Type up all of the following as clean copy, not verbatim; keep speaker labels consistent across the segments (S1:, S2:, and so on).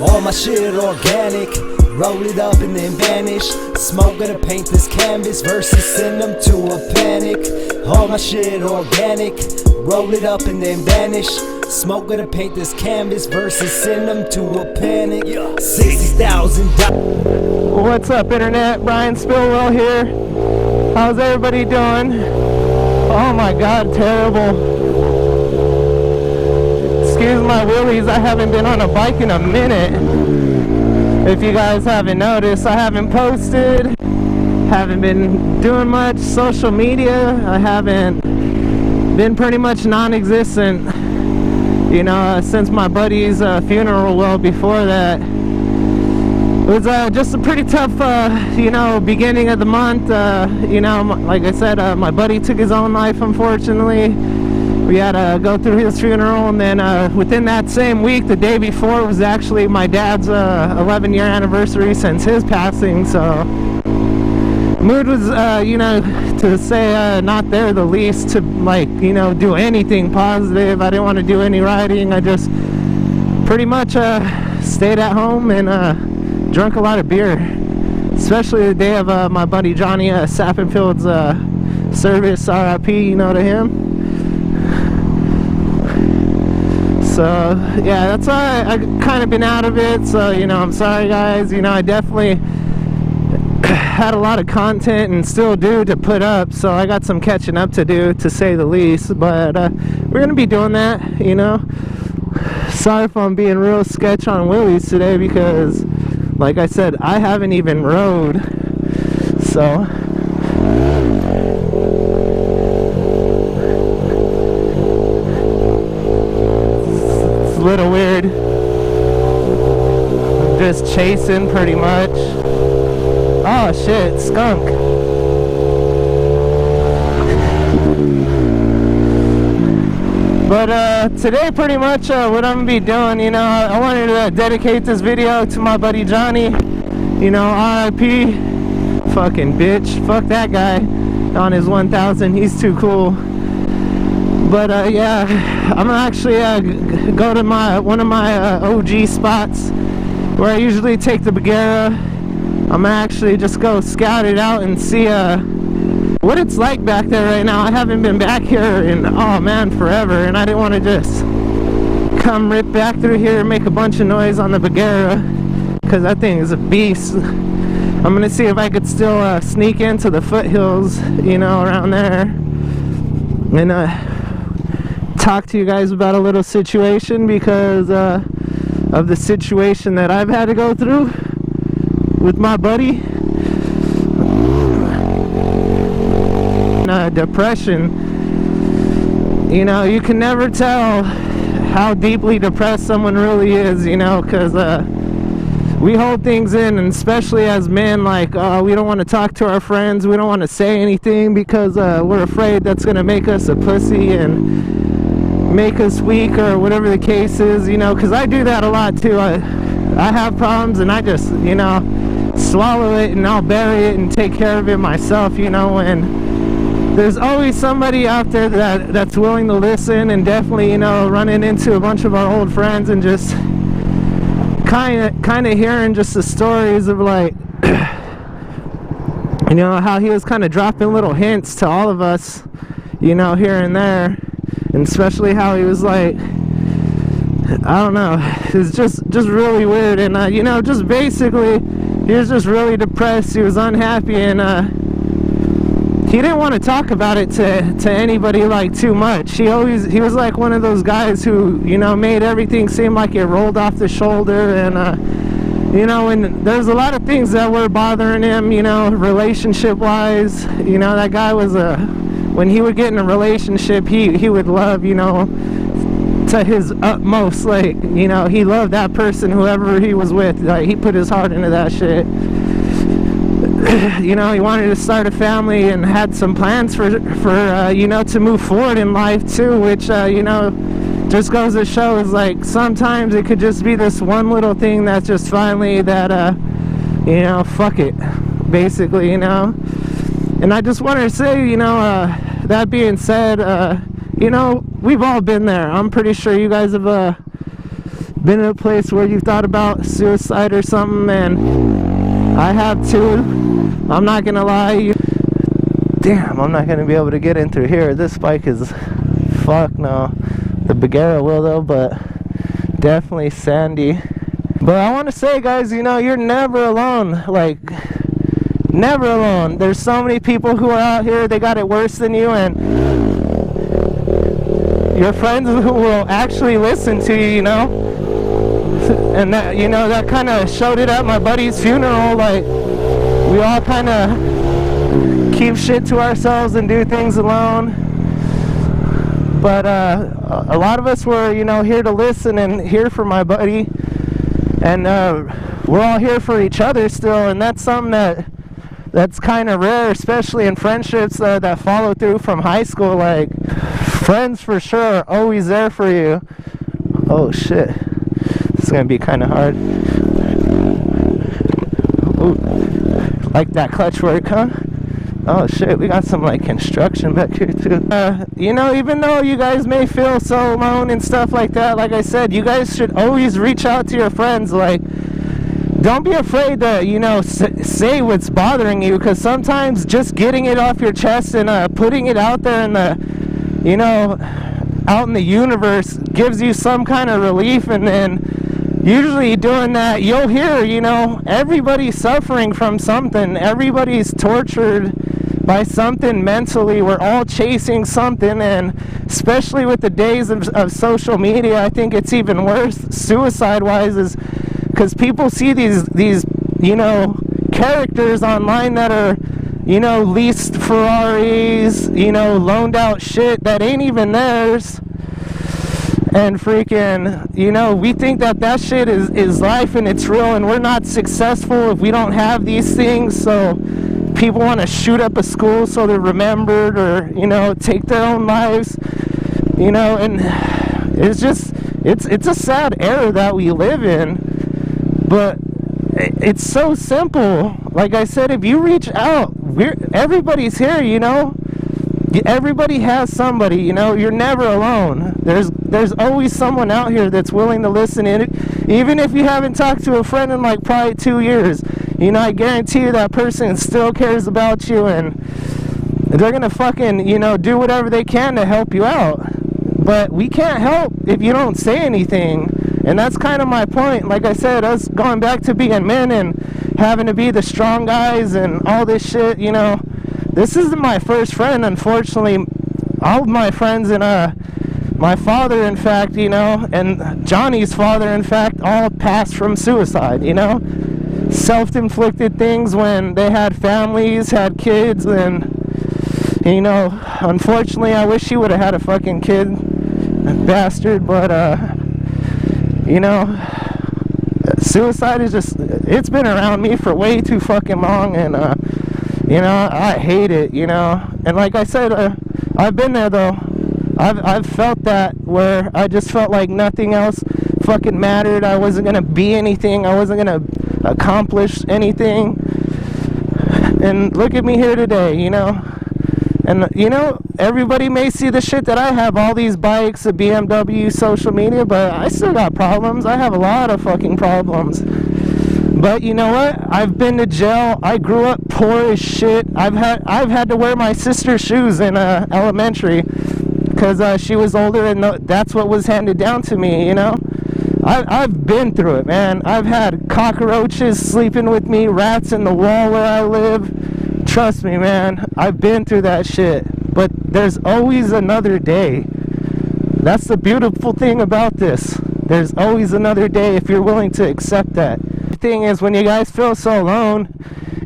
S1: All my shit organic, roll it up and then vanish. Smoke gonna paint this canvas, verses send them to a panic. All my shit organic, roll it up and then vanish. Smoke gonna paint this canvas, verses send them to a panic. $60,000.
S2: What's up, internet? Brian Spillwell here. How's everybody doing? Oh my god, terrible. Excuse my wheelies, I haven't been on a bike in a minute. If you guys haven't noticed, I haven't posted, haven't been doing much social media. I haven't been pretty much non-existent, you know, since my buddy's funeral. Well, before that, it was just a pretty tough, you know, beginning of the month. You know, like I said, my buddy took his own life, unfortunately. We had to go through his funeral, and then within that same week, the day before, was actually my dad's 11-year anniversary since his passing. So mood was, you know, to say not there the least to, like, you know, do anything positive. I didn't want to do any writing. I just pretty much stayed at home and drank a lot of beer, especially the day of my buddy Johnny Sappenfield's service, RIP, you know, to him. So yeah, that's why I kind of been out of it. So, you know, I'm sorry guys. You know, I definitely had a lot of content and still do to put up, so I got some catching up to do, to say the least. But we're gonna be doing that, you know. Sorry if I'm being real sketch on wheelies today, because like I said, I haven't even rode. So a little weird. Just chasing pretty much. Oh shit, skunk. But today pretty much what I'm gonna be doing, you know, I wanted to dedicate this video to my buddy Johnny. You know, RIP. Fucking bitch. Fuck that guy on his 1000. He's too cool. But yeah, I'm gonna actually go to one of my OG spots where I usually take the Bagheera. I'm gonna actually just go scout it out and see what it's like back there right now. I haven't been back here in, oh man, forever, and I didn't want to just come rip back through here and make a bunch of noise on the Bagheera, because that thing is a beast. I'm gonna see if I could still sneak into the foothills, you know, around there, and talk to you guys about a little situation, because of the situation that I've had to go through with my buddy. Depression. You know, you can never tell how deeply depressed someone really is, you know, because we hold things in, and especially as men, like, we don't want to talk to our friends, we don't want to say anything, because we're afraid that's going to make us a pussy and make us weak, or whatever the case is, you know, because I do that a lot too. I have problems, and I just, you know, swallow it, and I'll bury it and take care of it myself, you know. And there's always somebody out there that's willing to listen, and definitely, you know, running into a bunch of our old friends and just kind of hearing just the stories of, like, you know, how he was kind of dropping little hints to all of us, you know, here and there. And especially how he was like, I don't know, it's just really weird. And you know, just basically he was just really depressed, he was unhappy, and he didn't want to talk about it to anybody, like, too much. He was like one of those guys who, you know, made everything seem like it rolled off the shoulder. And you know, and there's a lot of things that were bothering him, you know, relationship wise. You know, that guy was when he would get in a relationship, he would love, you know, to his utmost. Like, you know, he loved that person, whoever he was with. Like, he put his heart into that shit. You know, he wanted to start a family and had some plans for you know, to move forward in life too, which you know, just goes to show is, like, sometimes it could just be this one little thing that's just finally that you know, fuck it, basically, you know. And I just wanted to say, you know, that being said, you know, we've all been there. I'm pretty sure you guys have been in a place where you thought about suicide or something? And I have too. I'm not gonna lie. Damn, I'm not gonna be able to get in through here. This bike is, fuck no. The Bagheera will though, but definitely sandy. But I want to say, guys, you know, you're never alone. Like, never alone. There's so many people who are out here, they got it worse than you, and your friends who will actually listen to you, you know. And that, you know, that kind of showed it at my buddy's funeral. Like, we all kind of keep shit to ourselves and do things alone. But a lot of us were, you know, here to listen and here for my buddy. And we're all here for each other still, and that's something that's kind of rare, especially in friendships that follow through from high school. Like, friends for sure are always there for you. Oh shit, this is gonna be kind of hard. Ooh, like that clutch work, huh? Oh shit, we got some like construction back here too. You know, even though you guys may feel so alone and stuff like that, like I said, you guys should always reach out to your friends. Like, don't be afraid to, you know, say what's bothering you, because sometimes just getting it off your chest and putting it out there in the, you know, out in the universe gives you some kind of relief. And then usually doing that, you'll hear, you know, everybody's suffering from something. Everybody's tortured by something mentally. We're all chasing something, and especially with the days of social media, I think it's even worse suicide wise, is because people see these you know, characters online that are, you know, leased Ferraris, you know, loaned out shit that ain't even theirs, and freaking, you know, we think that shit is life and it's real, and we're not successful if we don't have these things. So people want to shoot up a school so they're remembered, or, you know, take their own lives, you know. And it's just, it's a sad era that we live in, but it's so simple. Like I said, if you reach out, everybody's here, you know. Everybody has somebody, you know. You're never alone. There's always someone out here that's willing to listen in it, even if you haven't talked to a friend in like probably 2 years. You know, I guarantee you that person still cares about you, and they're gonna fucking, you know, do whatever they can to help you out. But we can't help if you don't say anything. And that's kind of my point. Like I said, us going back to being men and having to be the strong guys and all this shit, you know. This isn't my first friend, unfortunately. All of my friends and my father, in fact, you know, and Johnny's father, in fact, all passed from suicide, you know. Self-inflicted things when they had families, had kids, and, you know, unfortunately, I wish he would have had a fucking kid, bastard. But you know, suicide is just, it's been around me for way too fucking long, and you know, I hate it, you know. And like I said, I've been there though. I've felt that, where I just felt like nothing else fucking mattered. I wasn't gonna be anything. I wasn't gonna accomplish anything. And look at me here today, you know. And, you know, everybody may see the shit that I have, all these bikes, a BMW, social media, but I still got problems. I have a lot of fucking problems. But you know what? I've been to jail. I grew up poor as shit. I've had to wear my sister's shoes in elementary, because she was older, and that's what was handed down to me, you know. I've been through it, man. I've had cockroaches sleeping with me, rats in the wall where I live. Trust me, man, I've been through that shit. But there's always another day. That's the beautiful thing about this. There's always another day if you're willing to accept that. The thing is, when you guys feel so alone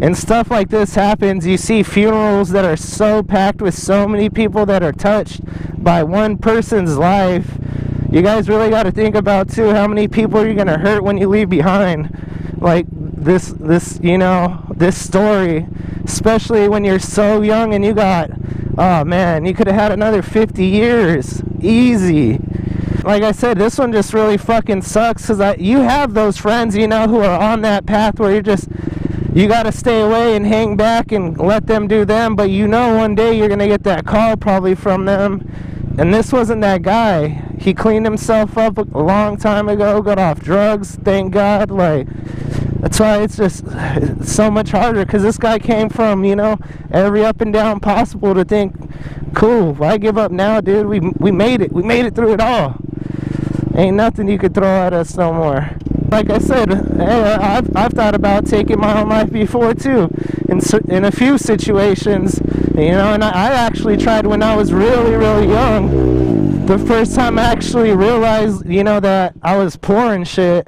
S2: and stuff like this happens, you see funerals that are so packed with so many people that are touched by one person's life. You guys really got to think about too, how many people you're gonna hurt when you leave behind. Like this, you know, this story, especially when you're so young and you got, oh man, you could have had another 50 years, easy. Like I said, this one just really fucking sucks, because you have those friends, you know, who are on that path where you gotta stay away and hang back and let them do them, but you know one day you're gonna get that call probably from them, And this wasn't that guy. He cleaned himself up a long time ago, got off drugs, thank God. Like, that's why it's just so much harder, because this guy came from, you know, every up and down possible to think, cool, why give up now, dude? We made it. We made it through it all. Ain't nothing you could throw at us no more. Like I said, hey, I've thought about taking my own life before too, in a few situations, you know. And I actually tried when I was really, really young. The first time I actually realized, you know, that I was poor and shit.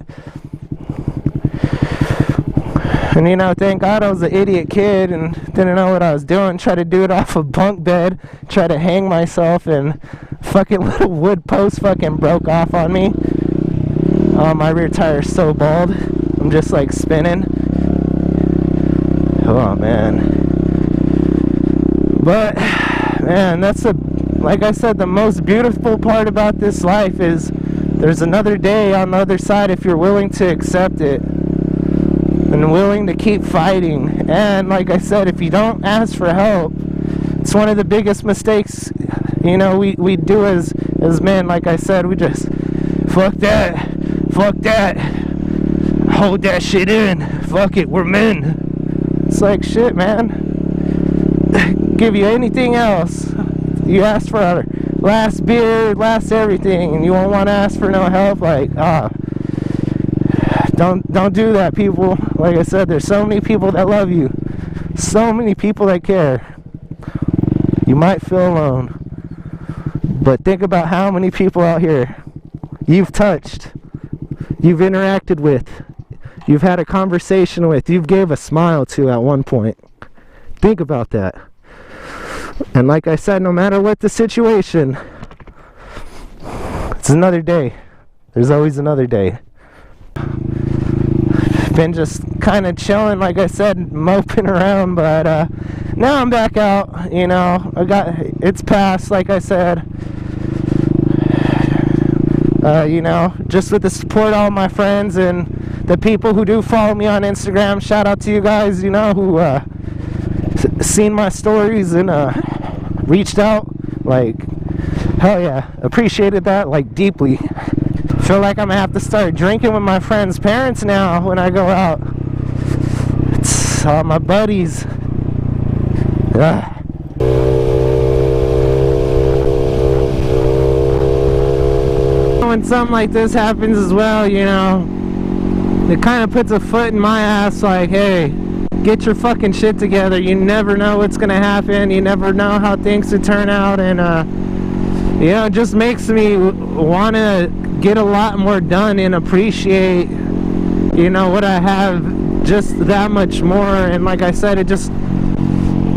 S2: And, you know, thank God I was an idiot kid and didn't know what I was doing. Tried to do it off a bunk bed, tried to hang myself, and fucking little wood post fucking broke off on me. My rear tire's so bald, I'm just like spinning. Oh man. But man, that's like I said, the most beautiful part about this life is there's another day on the other side if you're willing to accept it and willing to keep fighting. And like I said, if you don't ask for help, it's one of the biggest mistakes, you know, we do as men. Like I said, we just fuck that, hold that shit in, fuck it, we're men. It's like, shit, man. Give you anything else, you ask for a last beer, last everything, and you won't want to ask for no help. Like, don't do that, people. Like I said, there's so many people that love you, so many people that care. You might feel alone, but think about how many people out here you've touched, you've interacted with, you've had a conversation with, you've gave a smile to at one point. Think about that. And like I said, no matter what the situation, it's another day. There's always another day. Been just kind of chilling, like I said, moping around, but now I'm back out, you know. It's past, like I said. You know, just with the support of all my friends and the people who do follow me on Instagram, shout out to you guys, you know, who seen my stories and reached out. Like, hell yeah, appreciated that, like, deeply. Feel like I'm gonna have to start drinking with my friends' parents now when I go out. It's all my buddies. When something like this happens as well, you know, it kind of puts a foot in my ass, like, hey, get your fucking shit together. You never know what's gonna happen. You never know how things could turn out. And you know, it just makes me want to get a lot more done and appreciate, you know, what I have just that much more. And like I said, it just,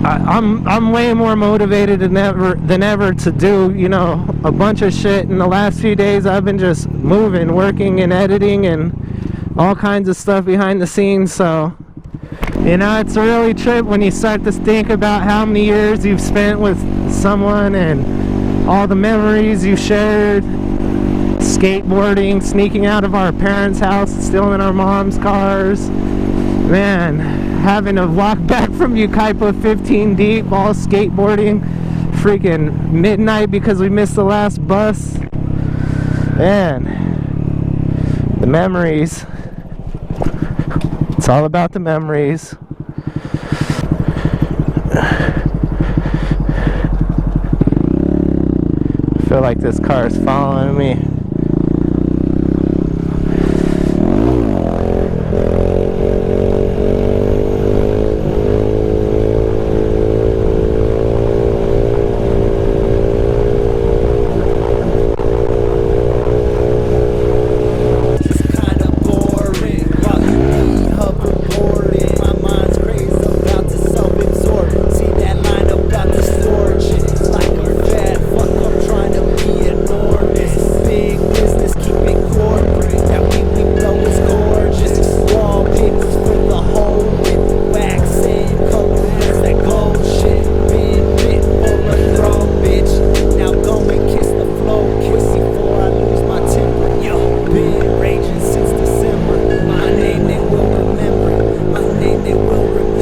S2: I'm way more motivated than ever to do, you know, a bunch of shit. In the last few days, I've been just moving, working and editing and all kinds of stuff behind the scenes. So, you know, it's a really trip when you start to think about how many years you've spent with someone and all the memories you shared, skateboarding, sneaking out of our parents' house, stealing our mom's cars. Man, having to walk back from Ukaipa 15 deep, all skateboarding, freaking midnight because we missed the last bus. Man, the memories. It's all about the memories. I feel like this car is following me.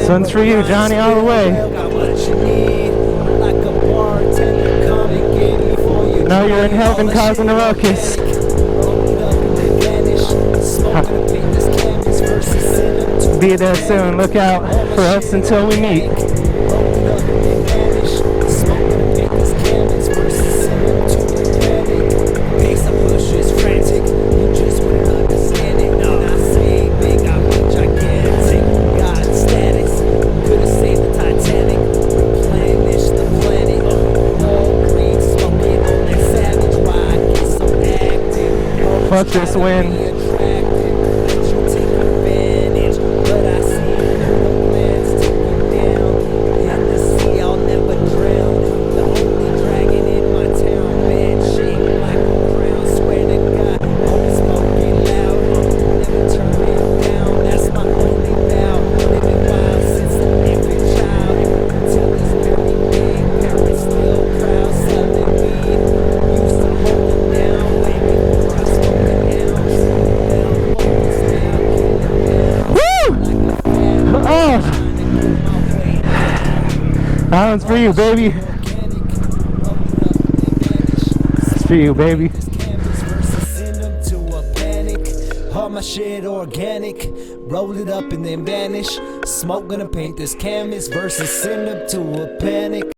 S2: This one's for you, Johnny, all the way.
S1: Got what you need, like a bartender, come and get me for you.
S2: Now you're in heaven causing a ruckus. Be there soon. Look out for us until we meet. Fuck this wind. That one's for you, baby. It's for you, baby.
S1: All my shit organic, roll it up and then vanish. Smoke gonna paint this canvas versus send them to a panic.